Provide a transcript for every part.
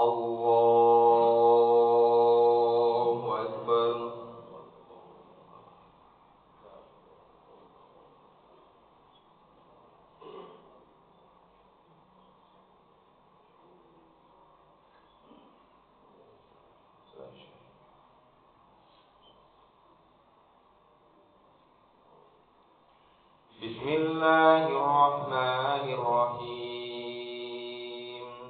Allahu Akbar. Bismillahirrahmanirrahim.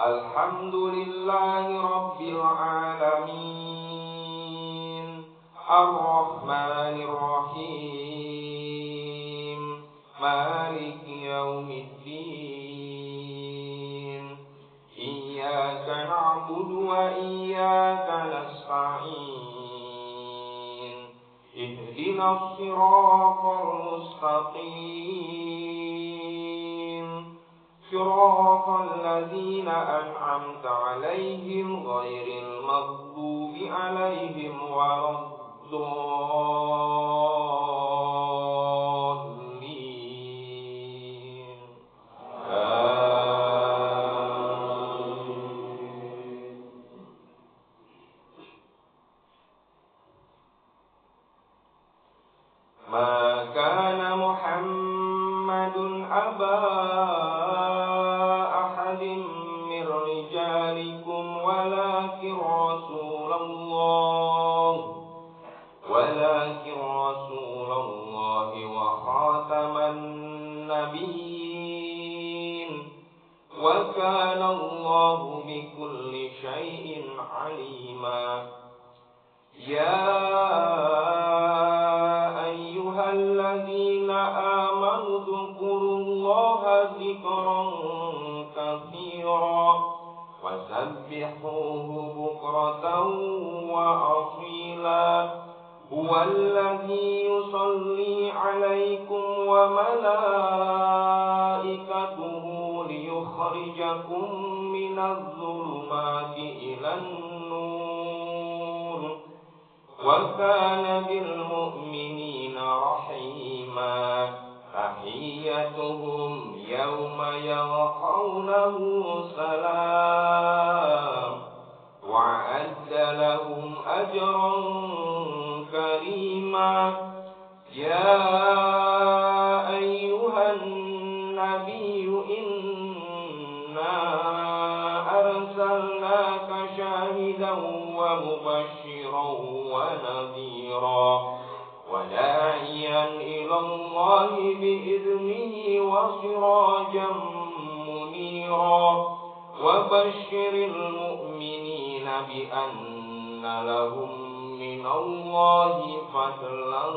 Alhamdulillahi rabbil alamin. Ar-Rahmanir-Rahim. Maliki yaumiddin. Iyyaka na'budu wa iyyaka nasta'in. Ihdinas siratal mustaqim. Siratal ladzina an'amta 'alaihim ghairil maghdubi 'alaihim waladdallin. Ma kana Muhammadun aba ahadin min rijalikum walakin Rasulullah wa khataman nabiyyin wa kana Allahu bikulli syai'in alima. Ya ayyuhalladzina amanu dzkurullaha dzikran katsira wasabbihuhu bukratan wa asila. Huwallazi yusalli 'alaikum wa malaikatuhu liyukhrijakum minadh dhulumati ilan nur. Wa kana bil mu'minina rahima. Tahiyyatuhum yawma yalqawnahu salam. Wa'adda lahum ajran karima. Ya ayyuhan nabiyyu inna arsalnaka syahidan wa mubashiran wa nadhira wa da'iyan ila Allahi bi'idnihi wa sirajan munira. Wa basyiril mu'minina bi anna lahum minallahi fadlan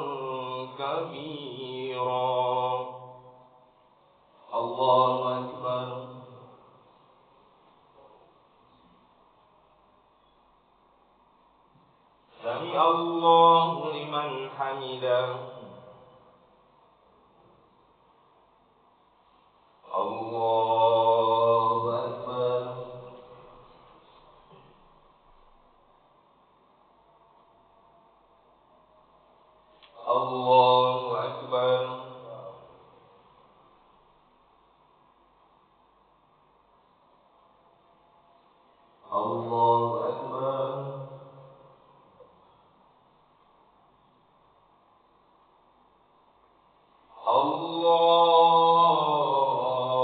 kabira. Allahu Akbar. Sami Allahu liman hamidah. Allahu Akbar. Allahu Akbar. Allahu Akbar.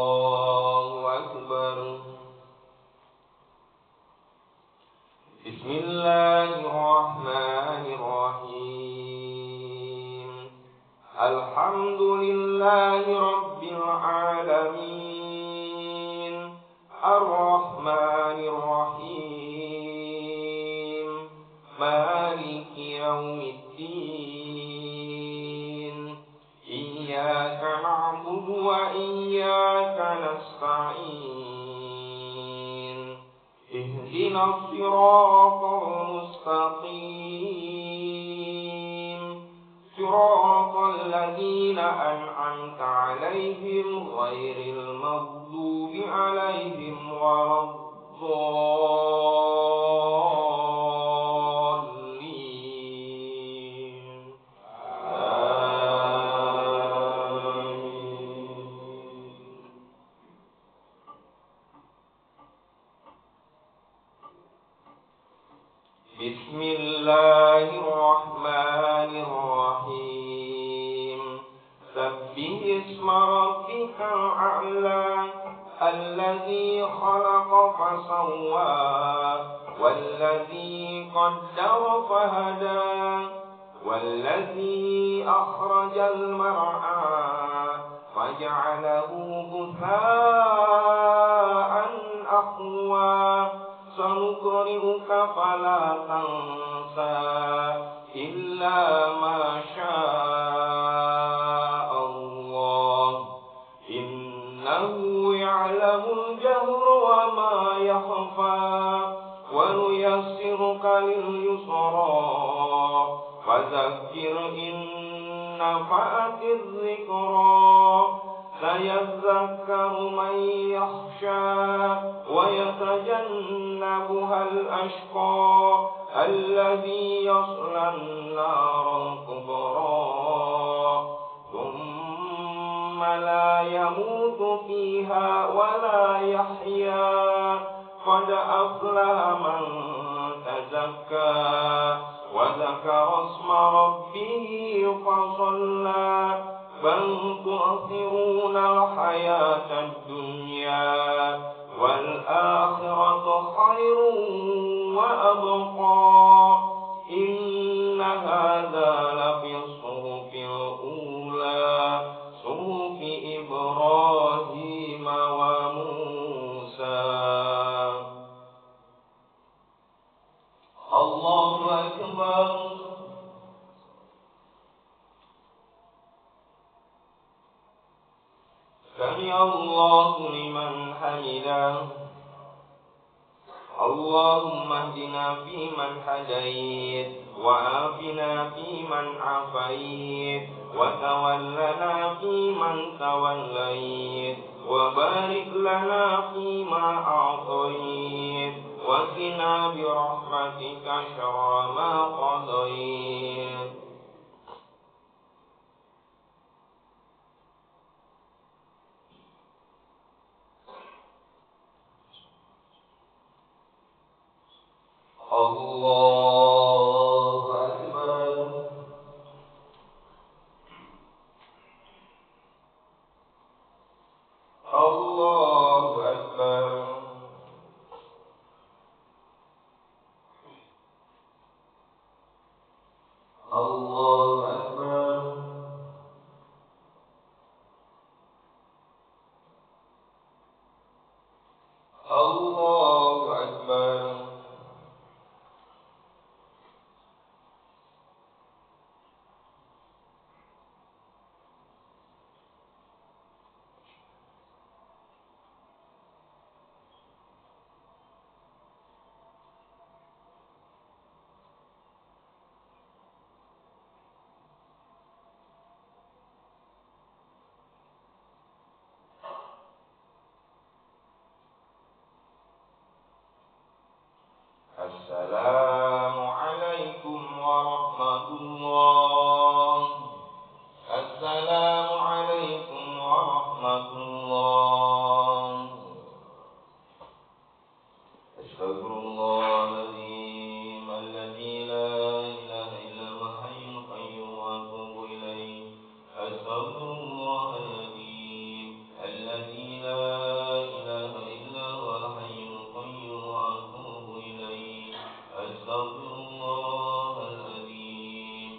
Allahu Akbar. Bismillahirrahmanirrahim. Alhamdulillahi rabbil alamin. Ar-Rahmanir-Rahim. Maliki yaumiddin. Iyyaka na'budu wa iyyaka nasta'in. Ihdinas siratal mustaqim. Siratal ladzina an'amta 'alaihim ghairil maghdubi 'alaihim waladdallin. Amin. الله الرحمن الرحيم سبح اسم ربك الأعلى الذي خلق فسوى والذي قدر فهدى والذي أخرج المرعى فجعله غثاء أحوى سنقرئك فلا تنسى إلا ما شاء الله إنه يعلم الجهر وما يخفى ونيسرك لليسرى فذكر إن نفعت الذكرى سيذكر من يخشى ويتجنبها الأشقى الذي يصلى النار الكبرى ثم لا يموت فيها ولا يحيا قد أفلح من تزكى وذكر اسم ربه فصلى بل تؤثرون الحياة الدنيا والآخرة خير وأبقى إن هذا لفي الصحف الأولى صحف إبراهيم وموسى. الله أكبر. سمع الله لمن حمده. اللهم اهدنا فيمن هديت وعافنا فيمن عافيت وتولنا فيمن توليت وبارك لنا فيما أعطيت وقنا برحمتك شر ما قضيت. الله أكبر. الله أكبر. الله أكبر. الله أكبر. السلام عليكم ورحمة الله. السلام عليكم ورحمة الله. أستغفر الله العظيم الذي لا إله إلا هو الحي القيوم وأتوب إليه. أستغفر الله العظيم الذي لا إله إلا هو الحي القيوم وأتوب إليه. أستغفر الله العظيم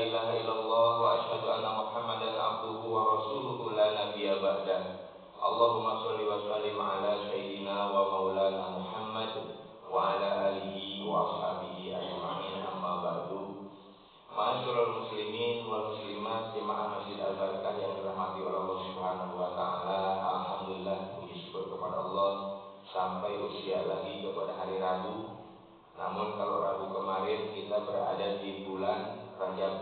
ilaha illallah wa asyhadu anna Muhammadan abduhu wa rasuluhu la nabiyya ba'dah. Allahumma shalli wa sallim ala sayyidina wa maulana Muhammad wa ala alihi wa ashabihi ajma'in, amma ba'du. Ma'asyiral muslimin wal muslimat jemaah Masjid Al-Barakah yang dirahmati oleh Allah Subhanahu wa taala. Alhamdulillah, puji syukur kepada Allah sampai usia lagi kepada hari Rabu. Namun kalau Rabu kemarin kita berada di bulan Rajab.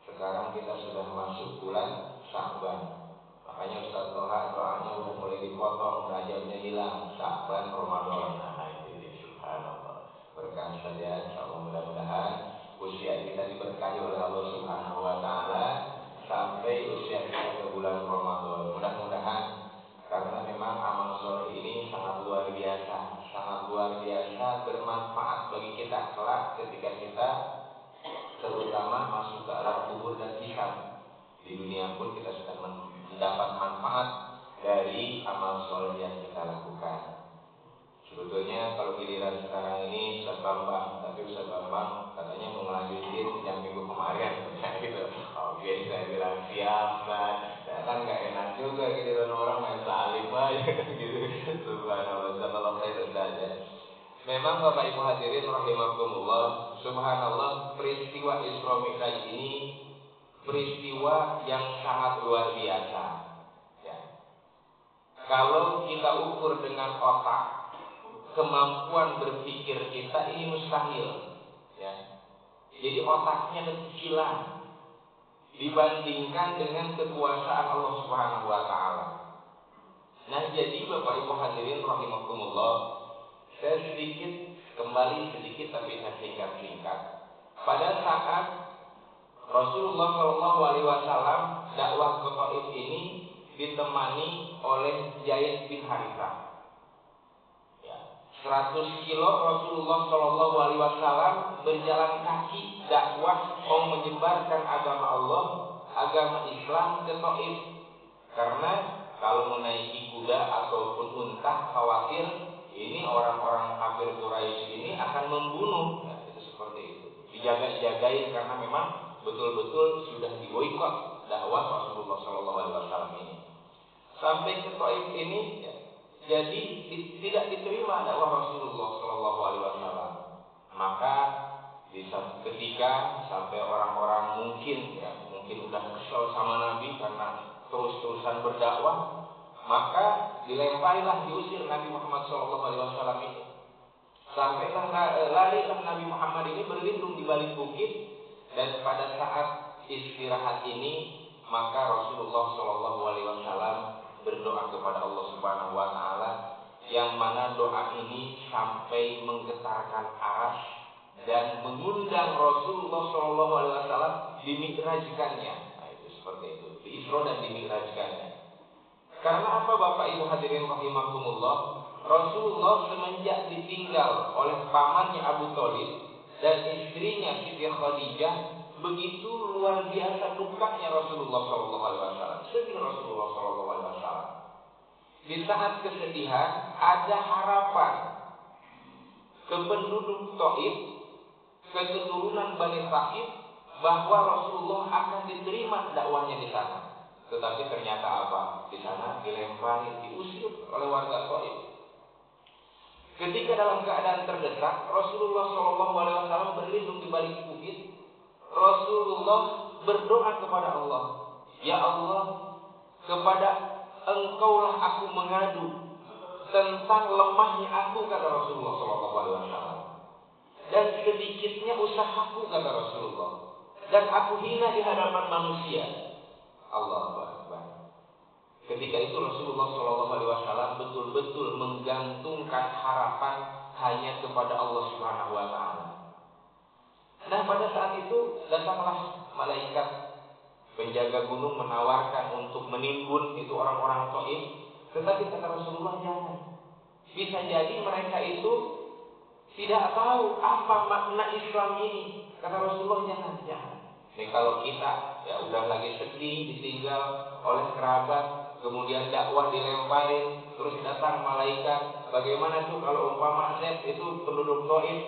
Sekarang kita sudah masuk bulan Sya'ban. Makanya Ustaz Toha doanya udah mulai dipotong, Rajabnya hilang, Sya'ban, Ramadan. Nah itu dia, subhanallah. Berkah saja, insyaallah mudah-mudahan usia kita diberkahi oleh Allah Subhanahu wa taala sampai usia kita ke bulan Ramadan. Mudah-mudahan, karena memang amal soleh ini sangat luar biasa bermanfaat bagi kita kelak ketika kita terutama masuk ke alam kubur dan hisab. Di dunia pun kita sedang mendapat manfaat dari amal soleh yang kita lakukan. Sebetulnya kalau giliran sekarang ini Ustaz Bambang, tapi Ustaz Bambang katanya mau ngelanjutin yang minggu kemarin gitu. Oke, saya bilang siap Ustaz. Nah, kan gak enak juga giliran orang main salim aja gitu. Subhanallah, jazakallahu khairan saja. Memang Bapak Ibu hadirin rahimakumullah, subhanallah, peristiwa Isra Mi'raj ini peristiwa yang sangat luar biasa. Ya. Kalau kita ukur dengan otak, kemampuan berpikir kita ini mustahil, ya. Jadi otaknya kekecilan dibandingkan dengan kekuasaan Allah Subhanahu wa taala. Nah, jadi Bapak Ibu hadirin rahimakumullah, saya kembali sedikit tapi saya singkat-singkat. Pada saat Rasulullah Shallallahu alaihi wasallam dakwah ke Taif ini ditemani oleh Zaid bin Harithah. 100 kilo Rasulullah Shallallahu alaihi wasallam berjalan kaki dakwah mau menyebarkan agama Allah, agama Islam ke Taif. Karena kalau menaiki kuda ataupun unta khawatir ini orang-orang kafir Quraisy ini akan membunuh. Ya, itu seperti itu. Dijaga-jagain karena memang betul-betul sudah diboikot dakwah Rasulullah Shallallahu alaihi wasallam ini. Sampai ke Taif ini ya, jadi tidak diterima dakwah Rasulullah Shallallahu alaihi wasallam. Maka di satu ketika sampai orang-orang mungkin udah kesel sama Nabi karena terus-terusan berdakwah, maka dilemparilah, diusir Nabi Muhammad Shallallahu alaihi wasallam ini. Sampailah larilah Nabi Muhammad ini berlindung di balik bukit, dan pada saat istirahat ini maka Rasulullah Shallallahu alaihi wasallam berdoa kepada Allah Subhanahu wa taala, yang mana doa ini sampai menggetarkan arsy dan mengundang Rasulullah Shallallahu alaihi wasallam dimi'rajkannya. Nah, itu seperti itu, di Isra dan dimi'rajkannya. Karena apa Bapak Ibu hadirin rahimakumullah? Rasulullah semenjak ditinggal oleh pamannya Abu Thalib dan istrinya Siti Khadijah, begitu luar biasa dukanya Rasulullah Shallallahu alaihi wasallam. Sedih Rasulullah Shallallahu alaihi wasallam. Di saat kesedihan ada harapan ke penduduk Taif, ke keturunan Bani Sa'id, bahwa Rasulullah akan diterima dakwahnya di sana. Tetapi ternyata apa? Di sana dilempari, diusir oleh warga Taif. Ketika dalam keadaan terdesak, Rasulullah Shallallahu alaihi wasallam berlindung di balik bukit. Rasulullah berdoa kepada Allah, ya Allah, kepada Engkaulah aku mengadu tentang lemahnya aku, kata Rasulullah Shallallahu alaihi wasallam, dan sedikitnya usahaku, kata Rasulullah, dan aku hina di hadapan manusia. Allahu Akbar. Ketika itu Rasulullah Shallallahu alaihi wasallam betul-betul menggantungkan harapan hanya kepada Allah Subhanahu wa taala. Nah, pada saat itu datanglah malaikat penjaga gunung menawarkan untuk menimbun itu orang-orang Taif. Tetapi kata Rasulullah, jangan. Bisa jadi mereka itu tidak tahu apa makna Islam ini. Kata Rasulullah, jangan. Ini kalau kita ya udah lagi sedih ditinggal oleh kerabat, kemudian dakwah dilemparin, terus datang malaikat. Bagaimana tuh kalau umpama Z itu penduduk Taif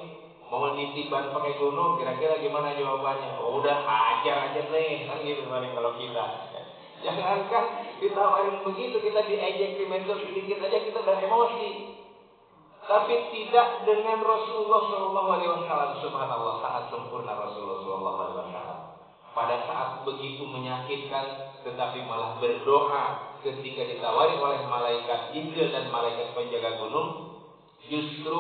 mau nitip ban pakai gunung, kira-kira gimana jawabannya? Oh, udah ajar aja nih, kan gitu paling kalau kita. Jangankan ditawarin begitu, kita diejek di medsos sedikit aja kita udah emosi. Tapi tidak dengan Rasulullah Shallallahu Alaihi Wasallam. Subhanallah, sangat sempurna Rasulullah Shallallahu Alaihi Wasallam. Pada saat begitu menyakitkan, tetapi malah berdoa ketika ditawari oleh malaikat Jibril dan malaikat penjaga gunung, justru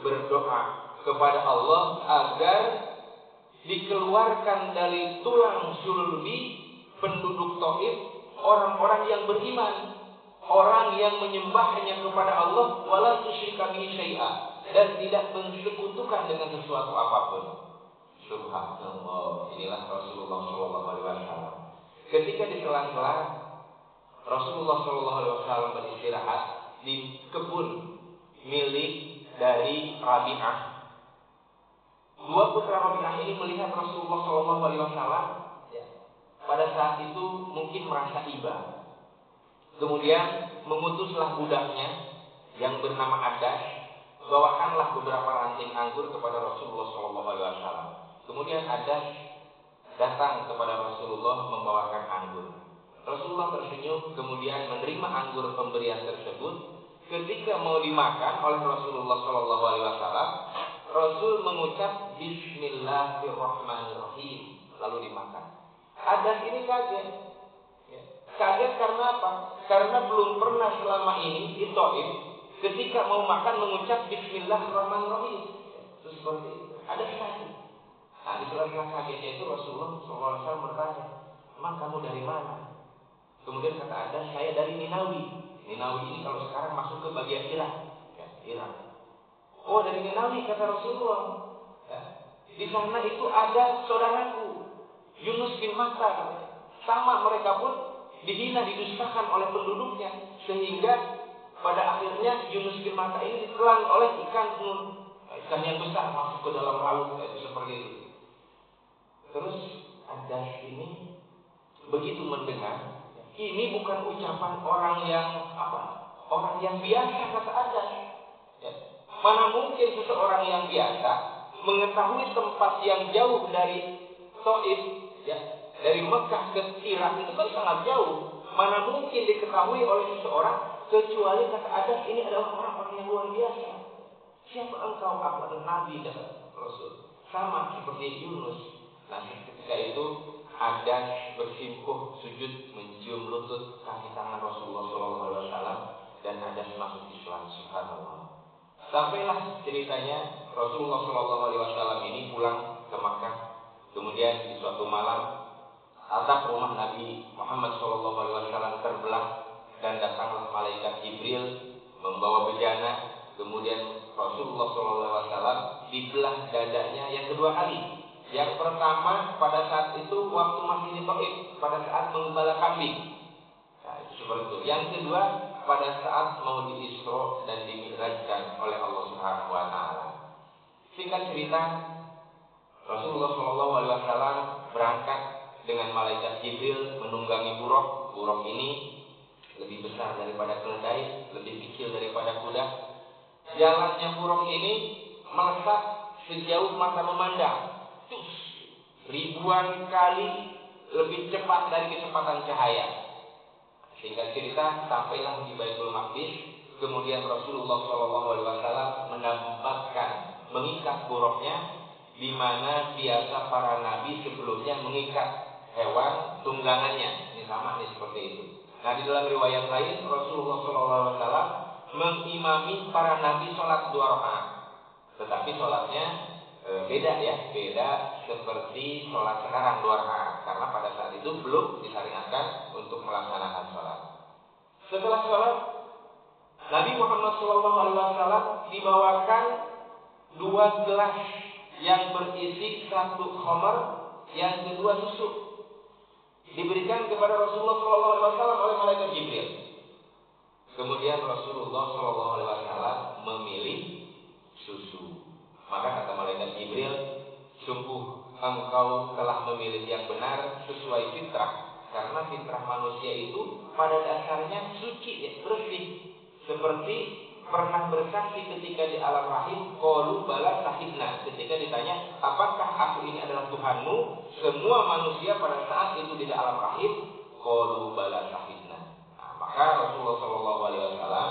berdoa kepada Allah agar dikeluarkan dari tulang sulbi penduduk Taif orang-orang yang beriman, orang yang menyembahnya kepada Allah wala tusyrika bihi syai'a, dan tidak mensekutukan dengan sesuatu apapun. Subhanallah, inilah Rasulullah Shallallahu Alaihi Wasallam. Ketika di sela-sela Rasulullah Shallallahu Alaihi Wasallam beristirahat di kebun milik dari Rabi'ah, dua putra Rabi'ah ini melihat Rasulullah Shallallahu Alaihi Wasallam pada saat itu mungkin merasa iba. Kemudian mengutuslah budaknya yang bernama Adas, bawakanlah beberapa ranting anggur kepada Rasulullah Shallallahu Alaihi Wasallam. Kemudian Adas datang kepada Rasulullah membawakan anggur. Rasulullah tersenyum, kemudian menerima anggur pemberian tersebut. Ketika mau dimakan oleh Rasulullah Shallallahu Alaihi Wasallam, Rasul mengucap Bismillahirrahmanirrahim, lalu dimakan. Adas ini kaget. Kaget karena apa? Karena belum pernah selama ini di Taif ketika mau makan mengucap Bismillahirrahmanirrahim. Terus seperti itu. Adas kaget. Nah, di sela-sela kagetnya itu Rasulullah SAW bertanya, "Emang kamu dari mana?" Kemudian kata Adas, "Saya dari Ninawi." Ninawi ini kalau sekarang masuk ke bagian Irak. Ya, Irak. Oh, dari Ninawi, kata Rasulullah. Ya. Di sana itu ada saudaraku, Yunus bin Matta. Sama, mereka pun dihina, didustakan oleh penduduknya. Sehingga pada akhirnya Yunus bin Matta ini ditelan oleh ikan nun. Ikan yang besar masuk ke dalam laut. Itu seperti itu. Terus Adas ini begitu mendengar, ini bukan ucapan orang yang orang yang biasa, kata Adas. Ya. Mana mungkin seseorang yang biasa mengetahui tempat yang jauh dari Taif, ya, dari Mekah ke Irak itu kan sangat jauh. Mana mungkin diketahui oleh seseorang kecuali, kata Adas, ini adalah orang-orang yang luar biasa. Siapa engkau? Aku adalah Nabi, kata Rasul. Sama seperti Yunus. Nah, ketika itu Adas bersimpuh sujud mencium lutut kaki tangan Rasulullah SAW dan Adas masuk Islam. Subhanallah. Sampailah ceritanya Rasulullah SAW ini pulang ke Makkah. Kemudian di suatu malam atap rumah Nabi Muhammad SAW terbelah dan datanglah malaikat Jibril membawa bejana. Kemudian Rasulullah SAW dibelah dadanya yang kedua kali. Yang pertama pada saat itu waktu masih di Taif, pada saat menggembala kambing. Nah, itu seperti itu. Yang kedua pada saat mau diisra dan dimi'rajkan oleh Allah Subhanahu wa taala. Singkat cerita, Rasulullah SAW berangkat dengan malaikat Jibril menunggangi buruk. Buruk ini lebih besar daripada keledai, lebih kecil daripada kuda. Jalannya buruk ini melesat sejauh mata memandang. Ribuan kali lebih cepat dari kecepatan cahaya. Sehingga cerita sampailah di Baitul Maqdis. Kemudian Rasulullah SAW menambahkan mengikat buruknya, di mana biasa para nabi sebelumnya mengikat hewan tunggangannya. Ini sama nih seperti itu. Nah, di dalam riwayat lain Rasulullah SAW mengimami para nabi sholat 2 rakaat. Tetapi sholatnya beda ya, beda seperti sholat sekarang 2 rakaat, karena pada saat itu belum disyariatkan untuk melaksanakan sholat. Setelah sholat, Nabi Muhammad SAW dibawakan 2 gelas yang berisi 1 khamar, yang kedua susu. Diberikan kepada Rasulullah SAW oleh malaikat Jibril. Kemudian Rasulullah SAW memilih susu. Maka kata malaikat Jibril, sungguh engkau telah memilih yang benar sesuai fitrah. Karena fitrah manusia itu pada dasarnya suci, ya, bersih. Seperti pernah bersaksi ketika di alam rahim? Qalu bala syahidna. Ketika ditanya, apakah aku ini adalah Tuhanmu? Semua manusia pada saat itu di alam rahim, qalu bala syahidna. Nah, maka Rasulullah SAW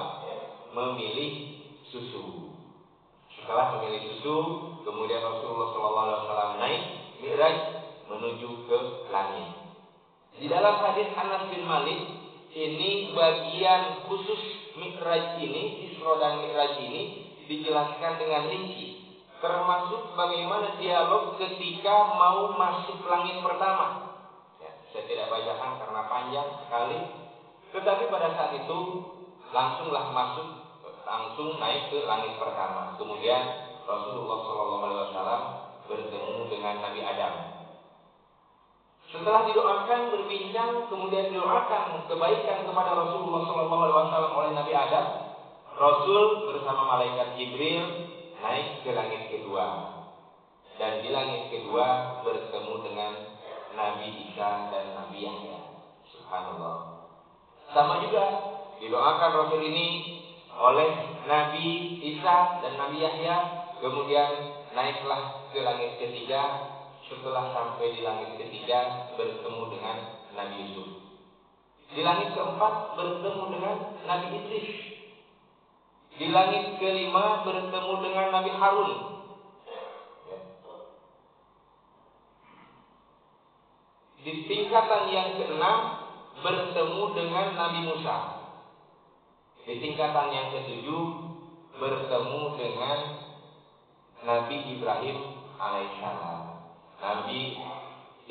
memilih susu. Setelah memilih susu, kemudian Rasulullah SAW naik Mi'raj menuju ke langit. Di dalam hadis Anas bin Malik, ini bagian khusus Mi'raj ini, Isra dan Mi'raj ini dijelaskan dengan rinci, termasuk bagaimana dialog ketika mau masuk langit pertama. Ya, saya tidak bacakan karena panjang sekali. Tetapi pada saat itu langsung naik ke langit pertama. Kemudian Rasulullah SAW bertemu dengan Nabi Adam. Setelah didoakan, berbincang, kemudian didoakan kebaikan kepada Rasulullah SAW oleh Nabi Adam, Rasul bersama malaikat Jibril naik ke langit kedua. Dan di langit kedua bertemu dengan Nabi Isa dan Nabi Yahya. Subhanallah. Sama juga didoakan Rasul ini oleh Nabi Isa dan Nabi Yahya, kemudian naiklah ke langit ketiga. Setelah sampai di langit ketiga bertemu dengan Nabi Yusuf. Di langit keempat bertemu dengan Nabi Idris. Di langit kelima bertemu dengan Nabi Harun. Di tingkatan yang keenam bertemu dengan Nabi Musa. Di tingkatan yang ketujuh bertemu dengan Nabi Ibrahim alaihissalam. Nabi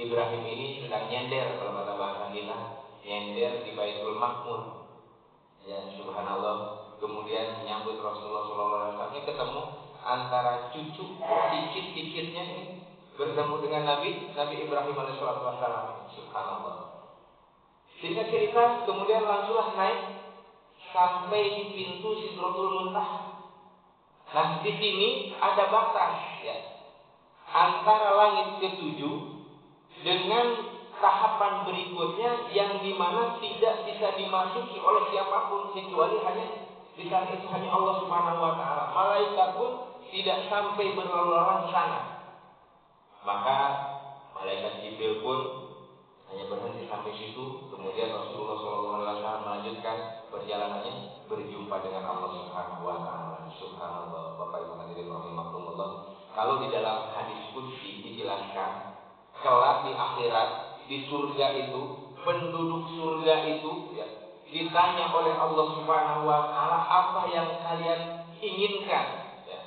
Ibrahim ini sedang nyender, kalau kata bahasa kita, nyender di Baitul Makmur. Ya, subhanallah. Kemudian menyambut Rasulullah SAW. Ini ketemu antara cucu cicit-cicitnya ini bertemu dengan Nabi Ibrahim alaihissalam. Subhanallah. Sehingga cerita kemudian langsunglah naik sampai di pintu Sidratul Muntaha. Nah, di sini ada batas, ya, antara langit ketujuh dengan tahapan berikutnya yang dimana tidak bisa dimasuki oleh siapapun kecuali hanya di saat itu hanya Allah Subhanahu wa taala. Malaikat pun tidak sampai berlalu-lalang sana. Maka malaikat Jibril pun hanya berhenti sampai situ. Kemudian Rasulullah SAW melanjutkan perjalanannya berjumpa dengan Allah Subhanahu wa taala. Subhanallah. Bapak Ibu hadirin rahimakumullah. Kalau di dalam hadis qudsi dijelaskan, kelak di akhirat, di surga itu, penduduk surga itu, ya, ditanya oleh Allah Subhanahu wa taala, apa yang kalian inginkan, ya,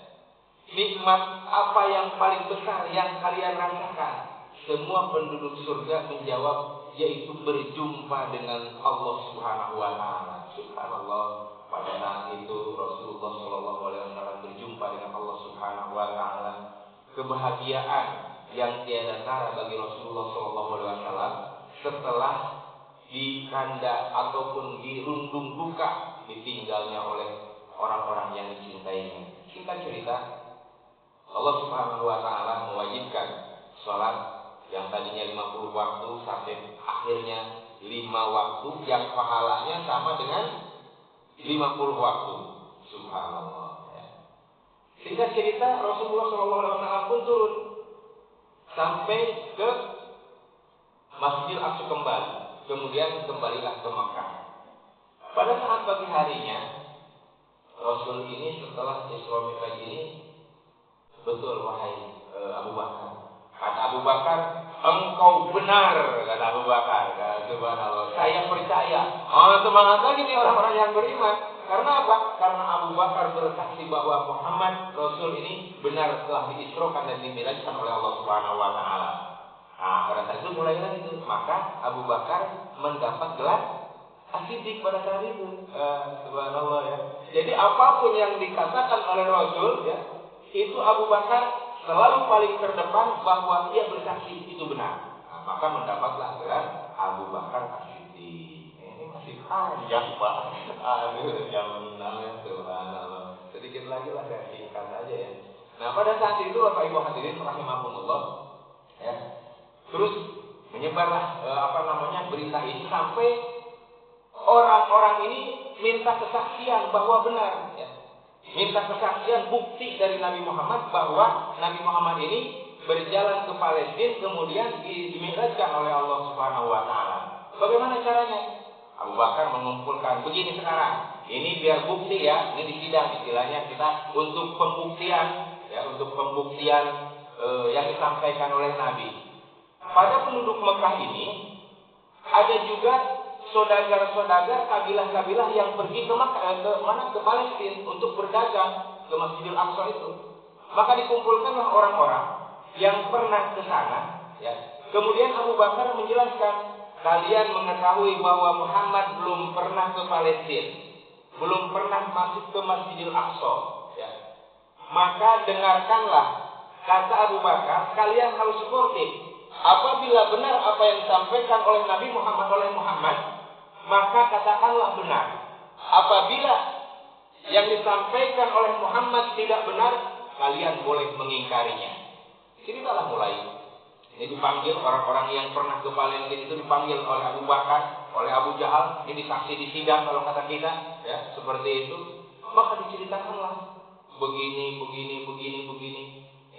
nikmat apa yang paling besar yang kalian rasakan. Semua penduduk surga menjawab, yaitu berjumpa dengan Allah Subhanahu wa taala. Subhanallah. Pada saat itu Rasulullah SAW berjumpa dengan Allah Subhanahu wa taala. Kebahagiaan yang tiada tara bagi Rasulullah SAW setelah dikanda ataupun dirundung duka ditinggalnya oleh orang-orang yang dicintainya. Singkat cerita, Allah Subhanahu wa taala mewajibkan sholat yang tadinya 50 waktu sampai akhirnya 5 waktu yang pahalanya sama dengan 50 waktu. Subhanallah, ya. Singkat cerita, Rasulullah SAW pun turun sampai ke Masjidil Aqsa kembali. Kemudian kembalilah ke Makkah. Pada saat pagi harinya, Rasul ini setelah Isra Mi'raj ini, betul wahai Abu Bakar. Kata Abu Bakar, engkau benar, kata Abu Bakar. Subhanallah, saya percaya. Semangat lagi nih orang-orang yang beriman. Karena apa? Karena Abu Bakar bersaksi bahwa Muhammad Rasul ini benar telah diisrokan dan dimi'rajkan oleh Allah Subhanahu wa taala. Nah, pada saat itu mulailah itu. Maka Abu Bakar mendapat gelar As-Siddiq pada saat itu. Subhanallah, ya. Jadi apapun yang dikatakan oleh Rasul, ya, itu Abu Bakar selalu paling terdepan bahwa ia bersaksi itu benar. Nah, maka mendapatlah gelar Abu Bakar As-Siddiq. Ini masih panjang, Pak. Aduh, jam 6 ya, subhanallah. Sedikit lagi lah, saya singkat saja ya. Nah, pada saat itu Bapak Ibu hadirin rahimakumullah, ya, terus menyebarlah berita ini sampai orang-orang ini minta kesaksian bahwa benar, ya. minta kesaksian bukti dari Nabi Muhammad bahwa Nabi Muhammad ini berjalan ke Palestina kemudian dimi'rajkan oleh Allah Subhanahu wa taala. Bagaimana caranya? Abu Bakar mengumpulkan begini sekarang. Ini biar bukti ya, ini di sidang istilahnya kita untuk pembuktian ya, untuk pembuktian yang disampaikan oleh Nabi. Pada penduduk Mekah ini ada juga saudagar-saudagar kabilah-kabilah yang pergi ke ke Palestina untuk berdagang ke Masjidil Aqsa itu. Maka dikumpulkanlah orang-orang yang pernah ke sana, ya. Kemudian Abu Bakar menjelaskan, kalian mengetahui bahwa Muhammad belum pernah ke Palestina, belum pernah masuk ke Masjidil Aqsa, ya. Maka dengarkanlah kata Abu Bakar, kalian harus sportif. Apabila benar apa yang disampaikan oleh Nabi Muhammad, maka katakanlah benar. Apabila yang disampaikan oleh Muhammad tidak benar, kalian boleh mengingkarinya. Ceritalah mulai. Ini dipanggil orang-orang yang pernah ke Palestina itu dipanggil oleh Abu Bakar, oleh Abu Jahal, ini saksi di sidang kalau kata kita, ya, seperti itu. Maka diceritakanlah begini.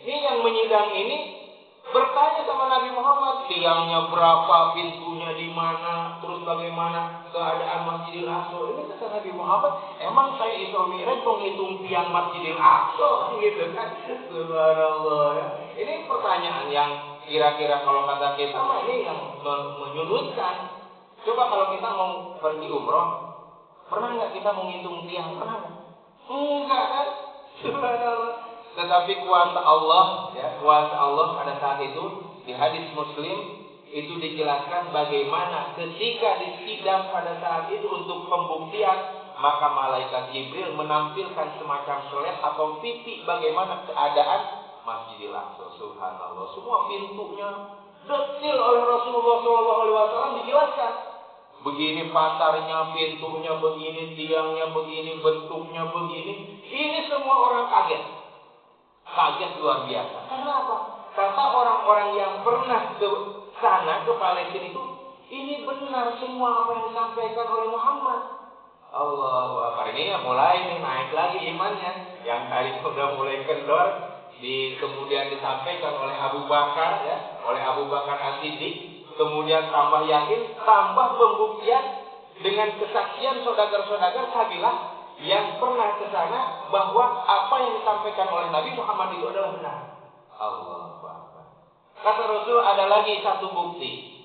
Ini yang menyidang ini bertanya sama Nabi Muhammad, tiangnya berapa, pintunya di mana, terus bagaimana keadaan Masjidil Aqsa. Ini kata Nabi Muhammad, emang saya Isra Mi'raj menghitung tiang Masjidil Aqsa, gitu kan? Subhanallah. Ya. Ini pertanyaan yang kira-kira kalau kata kita mah ini yang menyudutkan. Coba kalau kita mau pergi umroh, pernah nggak kita menghitung tiang? Pernah nggak? Enggak kan? Subhanallah. Tetapi kuasa Allah, ya, kuasa Allah pada saat itu di hadis Muslim itu dijelaskan bagaimana ketika disidang pada saat itu untuk pembuktian, maka malaikat Jibril menampilkan semacam seleb atau pipi bagaimana keadaan Masjidil Aqsa. Subhanallah, semua pintunya detail oleh Rasulullah SAW dijelaskan. Begini patarnya, pintunya begini, tiangnya begini, bentuknya begini. Ini semua orang kaget. Kaget luar biasa. Karena apa? Kata orang-orang yang pernah ke sana, ke Palestina itu, ini benar semua apa yang disampaikan oleh Muhammad. Allahu Akbar. Ini ya mulai naik lagi imannya. Yang tadi sudah mulai kendor, kemudian disampaikan oleh Abu Bakar, ya, oleh Abu Bakar As-Siddiq, kemudian tambah yakin, tambah pembuktian dengan kesaksian saudagar-saudagar kabilah yang pernah ke sana bahwa apa yang disampaikan oleh Nabi Muhammad itu adalah benar. Allahu Akbar. Kata Rasul, ada lagi satu bukti.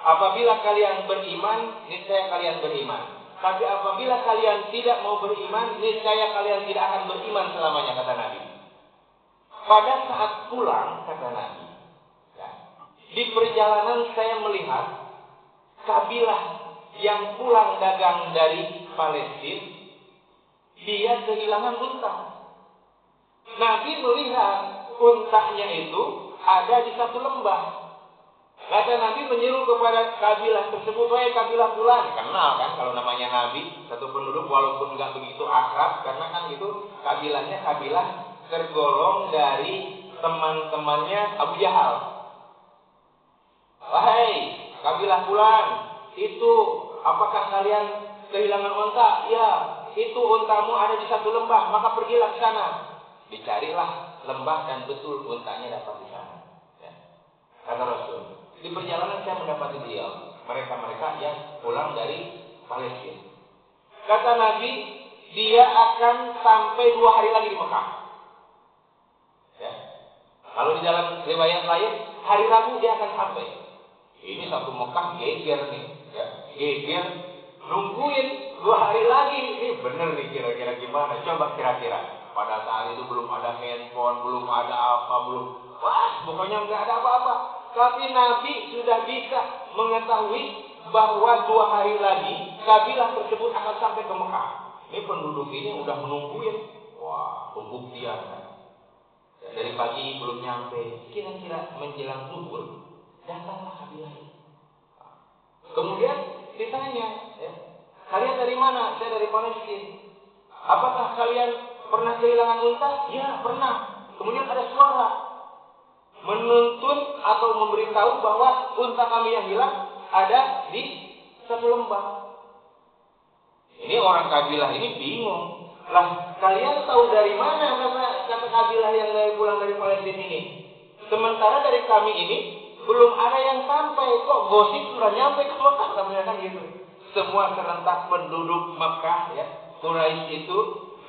Apabila kalian beriman, niscaya kalian beriman. Tapi apabila kalian tidak mau beriman, niscaya kalian tidak akan beriman selamanya, kata Nabi. Pada saat pulang, kata Nabi, ya, di perjalanan saya melihat kabilah yang pulang dagang dari Palestina, dia kehilangan unta. Nabi melihat untanya itu ada di satu lembah. Kata Nabi menyeru kepada kabilah tersebut, wahai kabilah fulan. Kenal kan kalau namanya Nabi, satu penduduk walaupun nggak begitu akrab, karena kan itu kabilahnya kabilah tergolong dari teman-temannya Abu Jahal. Wahai kabilah fulan, itu apakah kalian kehilangan unta? Ya. Itu untamu ada di satu lembah, maka pergilah ke sana. Dicarilah lembah dan betul untanya dapat di sana. Ya. Kata Rasul, di perjalanan saya mendapati beliau, mereka yang pulang dari Palestina. Kata Nabi, dia akan sampai 2 hari lagi di Mekah. Ya. Kalau di dalam riwayat lain, hari Rabu dia akan sampai. Ini satu Mekah geger nih, ya. Geger nungguin 2 hari lagi. Ini bener nih kira-kira gimana? Coba kira-kira. Pada saat itu belum ada handphone, belum ada apa, pokoknya nggak ada apa-apa. Tapi Nabi sudah bisa mengetahui bahwa 2 hari lagi kabilah tersebut akan sampai ke Mekah. Ini penduduk ini udah menungguin. Wah, pembuktian kan. Dari pagi belum nyampe, kira-kira menjelang zuhur datanglah kabilah ini. Kemudian ditanya, ya, kalian dari mana? Saya dari Palestina. Apakah kalian pernah kehilangan unta? Ya, pernah. Kemudian ada suara menuntun atau memberitahu bahwa unta kami yang hilang ada di satu lembah. Ini orang kabilah ini bingung. Lah, kalian tahu dari mana kata kabilah yang pulang dari Palestina ini? Sementara dari kami ini belum ada yang sampai, kok gosip sudah nyampe ke Mekah, katanya kan gitu. Semua serentak penduduk Mekah, ya, Quraisy itu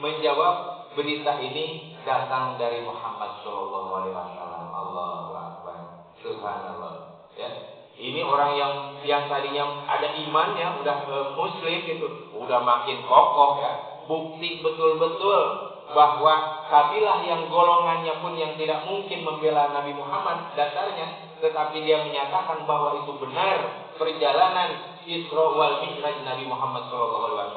menjawab berita ini datang dari Muhammad Shallallahu Alaihi Wasallam. Allahu Akbar, Subhanallah. Ya, ini orang yang tadinya ada imannya, udah Muslim gitu, udah makin kokoh ya. Bukti betul-betul bahwa kabilah yang golongannya pun yang tidak mungkin membela Nabi Muhammad dasarnya, tetapi dia menyatakan bahwa itu benar perjalanan Isra wal Mi'raj Nabi Muhammad SAW.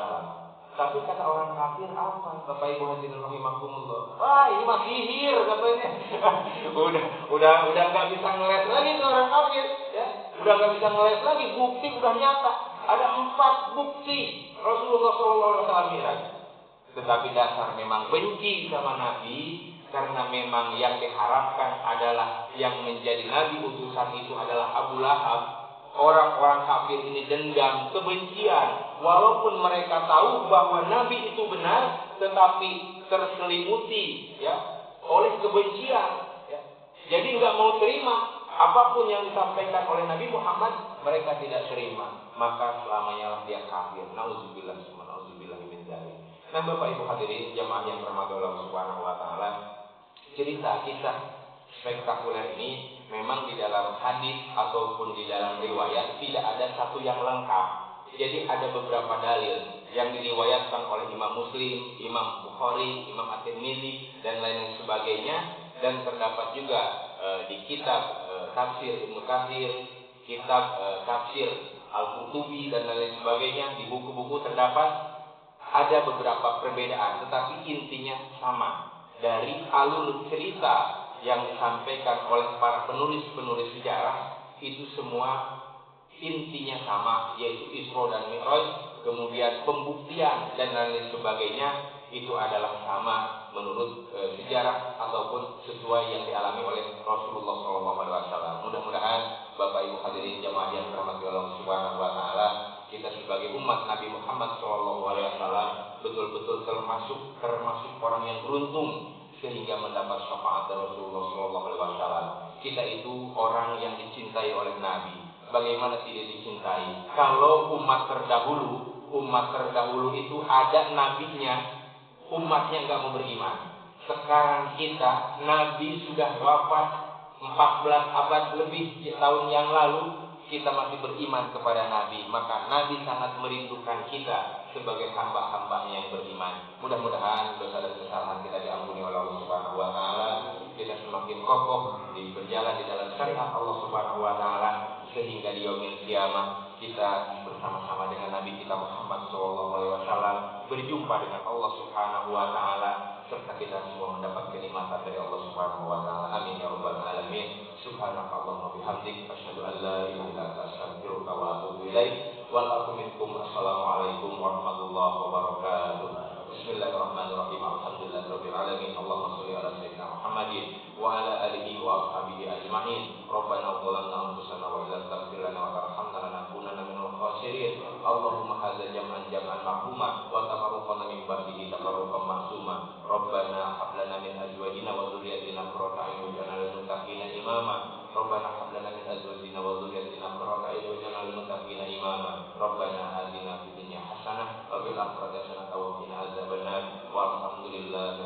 Tapi kata orang kafir apa? Bapak Ibu hadirin rahimakumullah. Wah, ini mah sihir katanya. udah nggak bisa ngeles lagi ke orang kafir, ya. Udah nggak bisa ngeles lagi, bukti udah nyata. Ada 4 bukti Rasulullah SAW Mi'raj. Tetapi dasar memang benci sama Nabi, karena memang yang diharapkan adalah yang menjadi Nabi utusan itu adalah Abu Lahab. Orang-orang kafir ini dendam, kebencian, walaupun mereka tahu bahwa Nabi itu benar, tetapi terselimuti ya oleh kebencian. Ya. Jadi nggak mau terima apapun yang disampaikan oleh Nabi Muhammad, mereka tidak terima. Maka selamanya dia kafir. Nauzubillah min dzalik. Nah, Bapak Ibu hadirin jamaah yang dirahmati Allah Subhanahu wa taala, cerita kisah spektakuler ini memang di dalam hadis ataupun di dalam riwayat tidak ada satu yang lengkap. Jadi ada beberapa dalil yang diriwayatkan oleh Imam Muslim, Imam Bukhari, Imam At-Tirmidzi dan lain sebagainya, dan terdapat juga di kitab tafsir Ibnu Katsir, kitab tafsir Al-Qurtubi dan lain sebagainya. Di buku-buku terdapat ada beberapa perbedaan, tetapi intinya sama. Dari alur cerita yang disampaikan oleh para penulis-penulis sejarah itu semua intinya sama, yaitu Isra dan Mi'raj. Kemudian pembuktian dan lain sebagainya itu adalah sama menurut sejarah ataupun sesuai yang dialami oleh Rasulullah SAW. Mudah-mudahan Bapak Ibu hadirin jamaah yang dirahmati Allah Subhanahu wa taala, kita sebagai umat Nabi Muhammad SAW betul-betul termasuk orang yang beruntung sehingga mendapat syafaat dari Rasulullah SAW. Kita itu orang yang dicintai oleh Nabi. Bagaimana tidak dicintai? Kalau umat terdahulu itu ada nabinya, umatnya nggak mau beriman. Sekarang kita, Nabi sudah wafat 14 abad lebih tahun yang lalu, kita masih beriman kepada Nabi. Maka Nabi sangat merindukan kita sebagai hamba-hambanya yang beriman. Mudah-mudahan dosa dan kesalahan kita diampuni oleh Allah Subhanahu wa taala. Kita semakin kokoh berjalan di dalam syariat Allah Subhanahu wa taala, sehingga di yaumil qiyamah kita bersama-sama dengan Nabi kita Muhammad SAW berjumpa dengan Allah Subhanahu wa taala, serta kita semua mendapat kenikmatan dari Allah Subhanahu wa taala. Amin ya rabbal alamin. Subhanakallahumma bihamdik asyhadu an la ilaha illa anta astaghfiruka wa atubu ilaik. Wal aqum minkum. Assalamualaikum warahmatullahi wabarakatuh. Bismillahirrahmanirrahim. Alhamdulillahirabbil alamin. Allahumma shalli ala sayyidina Muhammadin wa ala alihi wa ashabihi ajmain. Rabbana zalamna anfusana wa illam taghfir lana wa tarhamna lanakunanna minal khasirin. Allahumma hadza jam'an marhuma wa tafarraqna min ba'dihi tafarruqan ma'suma. Rabbana hab lana min azwajina wa dhurriyyatina qurrata a'yun waj'alna lil muttaqina imama. Rabbana hab lana min azwajina wa dhurriyyatina qurrata a'yun waj'alna lil muttaqina imama. Rabbana atina fid dunya hasanah wa fil akhirati hasanah wa qina adzabannar. Walhamdulillahi